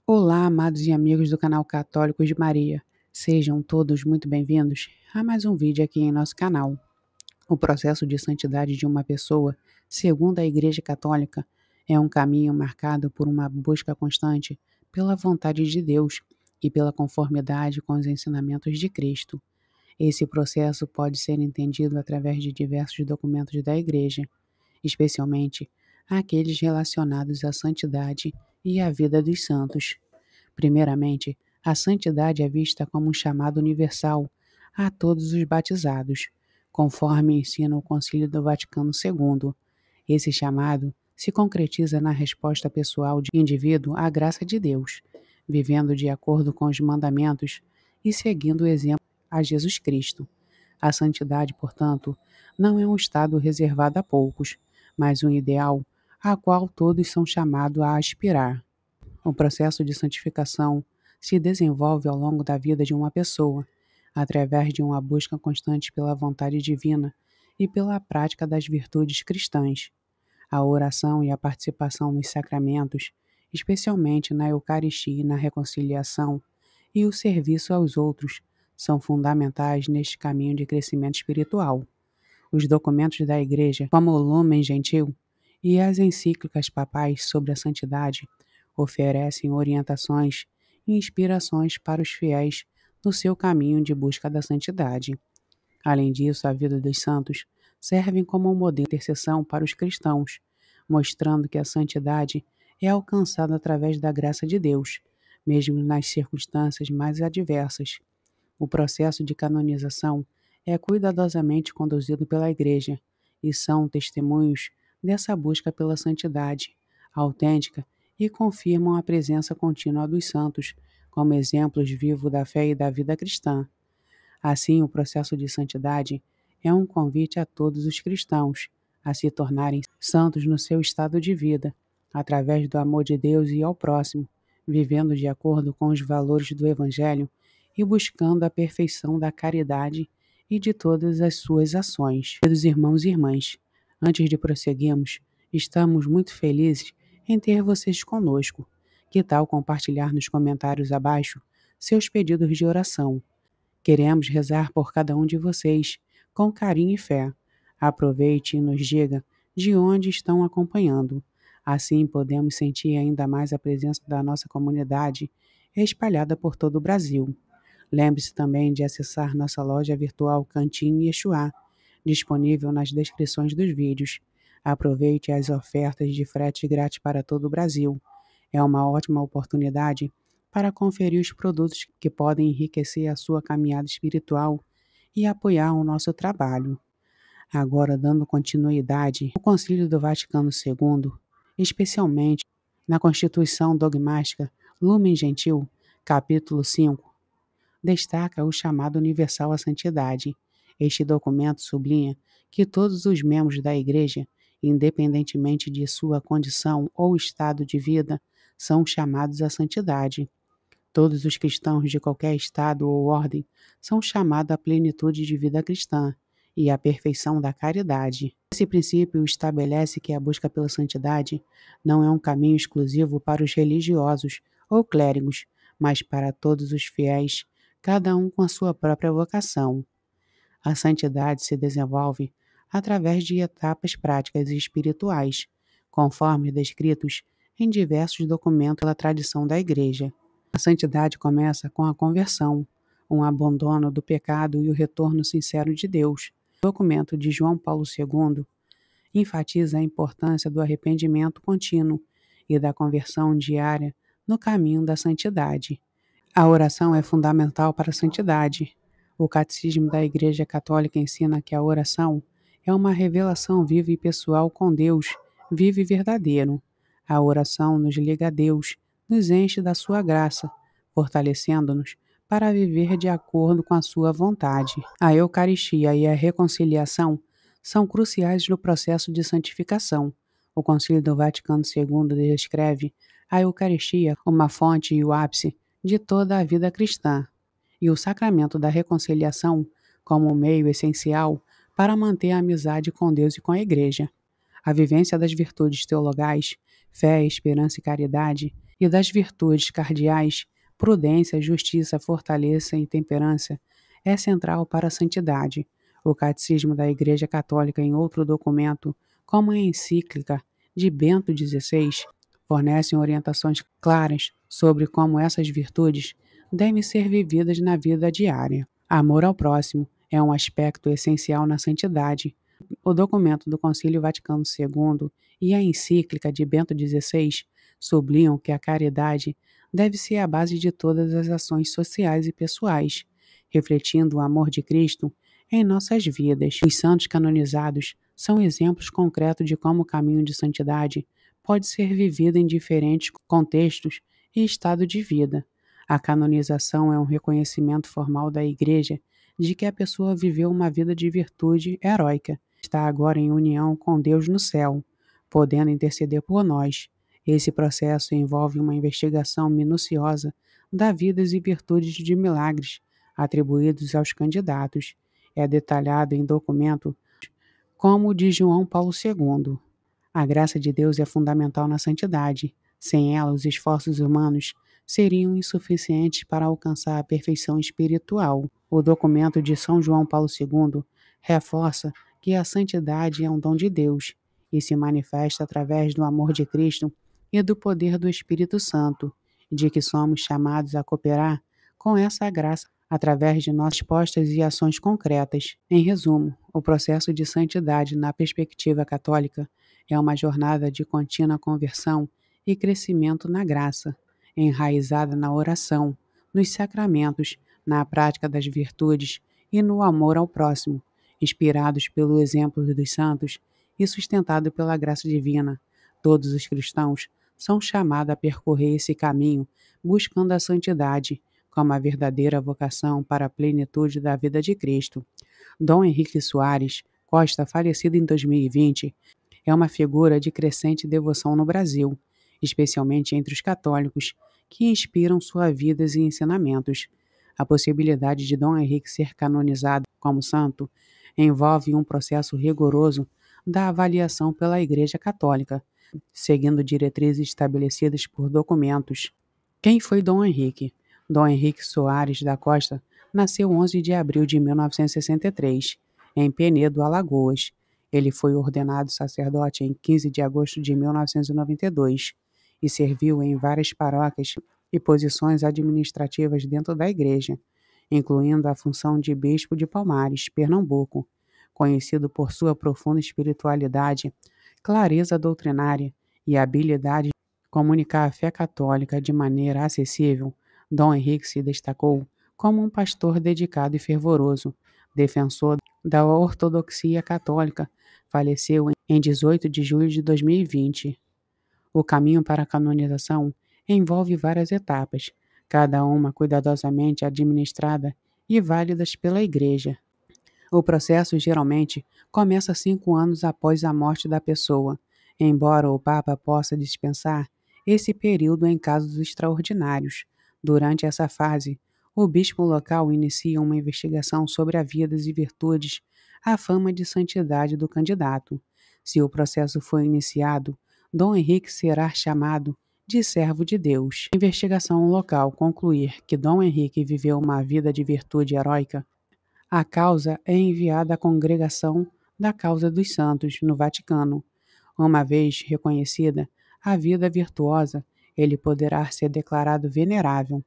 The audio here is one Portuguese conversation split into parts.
Olá, amados e amigos do canal Católicos de Maria. Sejam todos muito bem-vindos a mais um vídeo aqui em nosso canal. O processo de santidade de uma pessoa, segundo a Igreja Católica, é um caminho marcado por uma busca constante pela vontade de Deus e pela conformidade com os ensinamentos de Cristo. Esse processo pode ser entendido através de diversos documentos da Igreja, especialmente aqueles relacionados à santidade e à vida dos santos. Primeiramente, a santidade é vista como um chamado universal a todos os batizados, conforme ensina o Concílio do Vaticano II. Esse chamado se concretiza na resposta pessoal do indivíduo à graça de Deus, vivendo de acordo com os mandamentos e seguindo o exemplo a Jesus Cristo. A santidade, portanto, não é um estado reservado a poucos, mas um ideal a qual todos são chamados a aspirar. O processo de santificação se desenvolve ao longo da vida de uma pessoa, através de uma busca constante pela vontade divina e pela prática das virtudes cristãs. A oração e a participação nos sacramentos, especialmente na Eucaristia e na reconciliação, e o serviço aos outros, são fundamentais neste caminho de crescimento espiritual. Os documentos da Igreja, como o Lumen Gentium e as encíclicas papais sobre a santidade, oferecem orientações e inspirações para os fiéis no seu caminho de busca da santidade. Além disso, a vida dos santos serve como um modelo de intercessão para os cristãos, mostrando que a santidade é alcançada através da graça de Deus, mesmo nas circunstâncias mais adversas. O processo de canonização é cuidadosamente conduzido pela Igreja e são testemunhos dessa busca pela santidade autêntica e confirmam a presença contínua dos santos como exemplos vivos da fé e da vida cristã. Assim, o processo de santidade é um convite a todos os cristãos a se tornarem santos no seu estado de vida, através do amor de Deus e ao próximo, vivendo de acordo com os valores do Evangelho e buscando a perfeição da caridade e de todas as suas ações. Queridos irmãos e irmãs, antes de prosseguirmos, estamos muito felizes em ter vocês conosco. Que tal compartilhar nos comentários abaixo seus pedidos de oração? Queremos rezar por cada um de vocês, com carinho e fé. Aproveite e nos diga de onde estão acompanhando. Assim podemos sentir ainda mais a presença da nossa comunidade espalhada por todo o Brasil. Lembre-se também de acessar nossa loja virtual Cantinho Yeshua, disponível nas descrições dos vídeos. Aproveite as ofertas de frete grátis para todo o Brasil. É uma ótima oportunidade para conferir os produtos que podem enriquecer a sua caminhada espiritual e apoiar o nosso trabalho. Agora, dando continuidade, o Concílio do Vaticano II, especialmente na Constituição Dogmática Lumen Gentium, capítulo 5, destaca o chamado universal à santidade. Este documento sublinha que todos os membros da Igreja, independentemente de sua condição ou estado de vida, são chamados à santidade. Todos os cristãos de qualquer estado ou ordem são chamados à plenitude de vida cristã e à perfeição da caridade. Esse princípio estabelece que a busca pela santidade não é um caminho exclusivo para os religiosos ou clérigos, mas para todos os fiéis, cada um com a sua própria vocação. A santidade se desenvolve através de etapas práticas e espirituais, conforme descritos em diversos documentos da tradição da Igreja. A santidade começa com a conversão, um abandono do pecado e o retorno sincero de Deus. O documento de João Paulo II enfatiza a importância do arrependimento contínuo e da conversão diária no caminho da santidade. A oração é fundamental para a santidade. O Catecismo da Igreja Católica ensina que a oração é uma revelação viva e pessoal com Deus, vivo e verdadeiro. A oração nos liga a Deus, nos enche da sua graça, fortalecendo-nos para viver de acordo com a sua vontade. A Eucaristia e a reconciliação são cruciais no processo de santificação. O Concílio do Vaticano II descreve a Eucaristia como uma fonte e o ápice de toda a vida cristã, e o sacramento da reconciliação como um meio essencial para manter a amizade com Deus e com a Igreja. A vivência das virtudes teologais, fé, esperança e caridade, e das virtudes cardeais, prudência, justiça, fortaleza e temperança, é central para a santidade. O Catecismo da Igreja Católica, em outro documento, como a encíclica de Bento XVI, fornecem orientações claras sobre como essas virtudes devem ser vividas na vida diária. Amor ao próximo é um aspecto essencial na santidade. O documento do Concílio Vaticano II e a encíclica de Bento XVI sublinham que a caridade deve ser a base de todas as ações sociais e pessoais, refletindo o amor de Cristo em nossas vidas. Os santos canonizados são exemplos concretos de como o caminho de santidade pode ser vivido em diferentes contextos e estado de vida. A canonização é um reconhecimento formal da Igreja de que a pessoa viveu uma vida de virtude heróica, está agora em união com Deus no céu, podendo interceder por nós. Esse processo envolve uma investigação minuciosa das vidas e virtudes de milagres atribuídos aos candidatos. É detalhado em documento como o de João Paulo II. A graça de Deus é fundamental na santidade. Sem ela, os esforços humanos seriam insuficientes para alcançar a perfeição espiritual. O documento de São João Paulo II reforça que a santidade é um dom de Deus e se manifesta através do amor de Cristo e do poder do Espírito Santo, de que somos chamados a cooperar com essa graça através de nossas respostas e ações concretas. Em resumo, o processo de santidade na perspectiva católica é uma jornada de contínua conversão e crescimento na graça, enraizada na oração, nos sacramentos, na prática das virtudes e no amor ao próximo, inspirados pelo exemplo dos santos e sustentado pela graça divina. Todos os cristãos são chamados a percorrer esse caminho, buscando a santidade como a verdadeira vocação para a plenitude da vida de Cristo. Dom Henrique Soares Costa, falecido em 2020, é uma figura de crescente devoção no Brasil, especialmente entre os católicos, que inspiram suas vidas e ensinamentos. A possibilidade de Dom Henrique ser canonizado como santo envolve um processo rigoroso da avaliação pela Igreja Católica, seguindo diretrizes estabelecidas por documentos. Quem foi Dom Henrique? Dom Henrique Soares da Costa nasceu 11 de abril de 1963, em Penedo, Alagoas. Ele foi ordenado sacerdote em 15 de agosto de 1992 e serviu em várias paróquias e posições administrativas dentro da igreja, incluindo a função de bispo de Palmares, Pernambuco. Conhecido por sua profunda espiritualidade, clareza doutrinária e habilidade de comunicar a fé católica de maneira acessível, Dom Henrique se destacou como um pastor dedicado e fervoroso, defensor da ortodoxia católica. Faleceu em 18 de julho de 2020. O caminho para a canonização envolve várias etapas, cada uma cuidadosamente administrada e válidas pela Igreja. O processo geralmente começa 5 anos após a morte da pessoa, embora o Papa possa dispensar esse período em casos extraordinários. Durante essa fase, o bispo local inicia uma investigação sobre a vida e virtudes, a fama de santidade do candidato. Se o processo for iniciado, Dom Henrique será chamado de servo de Deus. A investigação local concluir que Dom Henrique viveu uma vida de virtude heróica, a causa é enviada à Congregação da Causa dos Santos, no Vaticano. Uma vez reconhecida a vida virtuosa, ele poderá ser declarado venerável.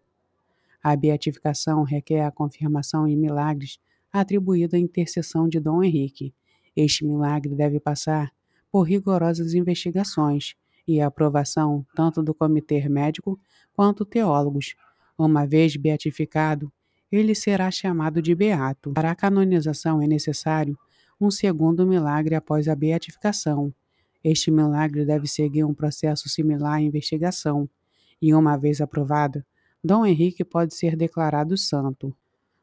A beatificação requer a confirmação em milagres atribuída à intercessão de Dom Henrique. Este milagre deve passar por rigorosas investigações e aprovação tanto do comitê médico quanto teólogos. Uma vez beatificado, ele será chamado de beato. Para a canonização é necessário um segundo milagre após a beatificação. Este milagre deve seguir um processo similar à investigação, e uma vez aprovado, Dom Henrique pode ser declarado santo.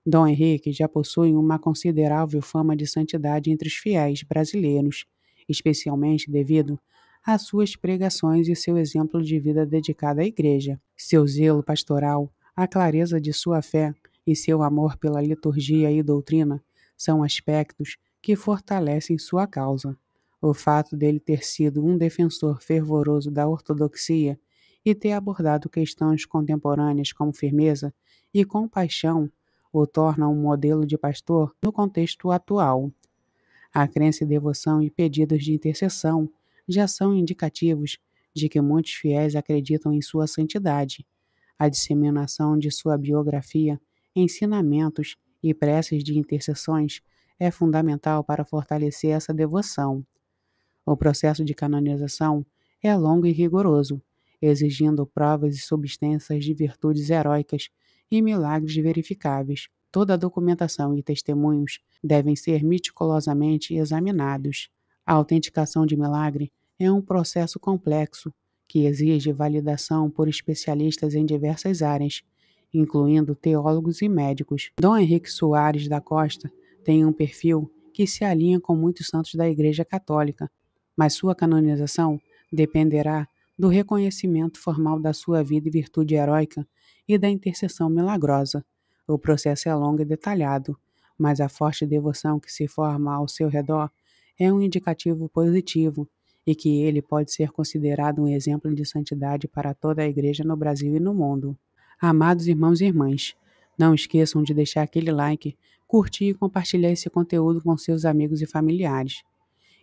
Dom Henrique já possui uma considerável fama de santidade entre os fiéis brasileiros, especialmente devido às suas pregações e seu exemplo de vida dedicado à Igreja. Seu zelo pastoral, a clareza de sua fé e seu amor pela liturgia e doutrina são aspectos que fortalecem sua causa. O fato dele ter sido um defensor fervoroso da ortodoxia e ter abordado questões contemporâneas com firmeza e compaixão o torna um modelo de pastor no contexto atual. A crença e devoção e pedidos de intercessão já são indicativos de que muitos fiéis acreditam em sua santidade. A disseminação de sua biografia, ensinamentos e preces de intercessões é fundamental para fortalecer essa devoção. O processo de canonização é longo e rigoroso, exigindo provas e substâncias de virtudes heróicas e milagres verificáveis. Toda a documentação e testemunhos devem ser meticulosamente examinados. A autenticação de milagre é um processo complexo que exige validação por especialistas em diversas áreas, incluindo teólogos e médicos. Dom Henrique Soares da Costa tem um perfil que se alinha com muitos santos da Igreja Católica, mas sua canonização dependerá do reconhecimento formal da sua vida e virtude heróica e da intercessão milagrosa. O processo é longo e detalhado, mas a forte devoção que se forma ao seu redor é um indicativo positivo e que ele pode ser considerado um exemplo de santidade para toda a Igreja no Brasil e no mundo. Amados irmãos e irmãs, não esqueçam de deixar aquele like, curtir e compartilhar esse conteúdo com seus amigos e familiares.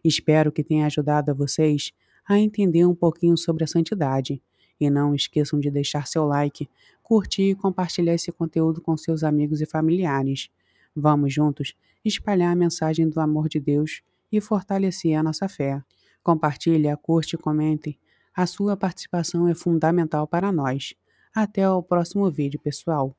Espero que tenha ajudado a vocês a entender um pouquinho sobre a santidade. E não esqueçam de deixar seu like, curtir e compartilhar esse conteúdo com seus amigos e familiares. Vamos juntos espalhar a mensagem do amor de Deus e fortalecer a nossa fé. Compartilhe, curte e comente. A sua participação é fundamental para nós. Até o próximo vídeo, pessoal.